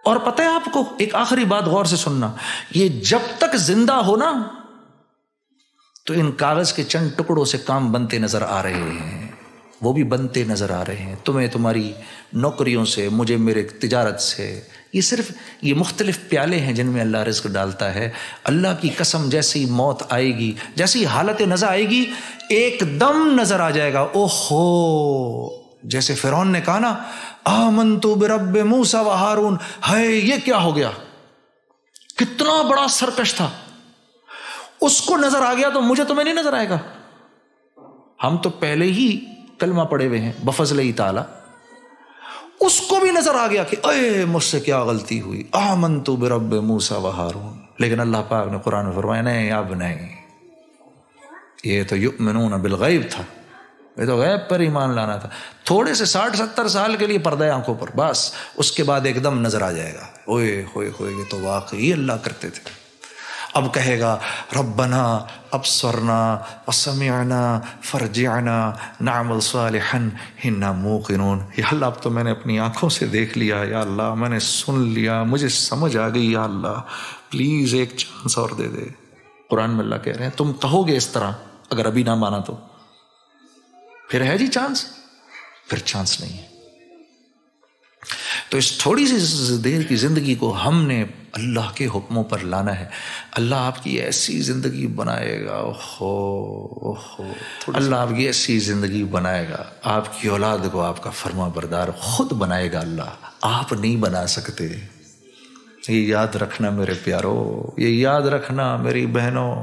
اور پتہ ہے آپ کو ایک آخری بات غور سے سننا، یہ جب تک زندہ ہو نا تو ان کاغذ کے چند ٹکڑوں سے کام بنتے نظر آ رہے ہیں، وہ بھی بنتے نظر آ رہے ہیں، تمہیں تمہاری نوکریوں سے، مجھے میرے تجارت سے، یہ صرف یہ مختلف پیالے ہیں جن میں اللہ رزق ڈالتا ہے۔ اللہ کی قسم جیسی موت آئے گی، جیسی حالت نظر آئے گی، ایک دم نظر آ جائے گا، اوہو، جیسے فرعون نے کہا نا آمنت برب موسیٰ و ہارون، ہے یہ کیا ہو گیا، کتنا بڑا سرکش تھا، اس کو نظر آ گیا تو مجھے تمہیں نہیں نظر آئے گا؟ ہم تو پہلے ہی کلمہ پڑے ہوئے ہیں بفضلہ تعالی، اس کو بھی نظر آ گیا کہ اے مجھ سے کیا غلطی ہوئی، آمنت برب موسیٰ و ہارون، لیکن اللہ پاک نے قرآن میں فرمایا نہیں، اب نہیں، یہ تو یؤمنون بالغیب تھا، یہ تو غیب پر ایمان لانا تھا، تھوڑے سے 60-70 سال کے لیے پردہ آنکھوں پر، بس اس کے بعد ایک دم نظر آ جائے گا، اوئے ہوئے ہوئے یہ تو واقعی اللہ کرتے تھے۔ اب کہے گا ربنا ابصرنا وسمعنا فرجعنا نعمل صالحا انا موقنون، یا اللہ اب تو میں نے اپنی آنکھوں سے دیکھ لیا، یا اللہ میں نے سن لیا، مجھے سمجھ آ گئی، یا اللہ پلیز ایک چانس اور دے دے۔ قرآن میں اللہ کہہ رہے ہیں تم کہو گے اس طرح اگر ابھی نہ مانا تو پھر ہے جی چانس، پھر چانس نہیں ہے۔ تو اس تھوڑی سی دیر کی زندگی کو ہم نے اللہ کے حکموں پر لانا ہے، اللہ آپ کی ایسی زندگی بنائے گا، اللہ آپ کی ایسی زندگی بنائے گا، آپ کی اولاد کو آپ کا فرما بردار خود بنائے گا اللہ، آپ نہیں بنا سکتے۔ یہ یاد رکھنا میرے پیارو، یہ یاد رکھنا میری بہنوں،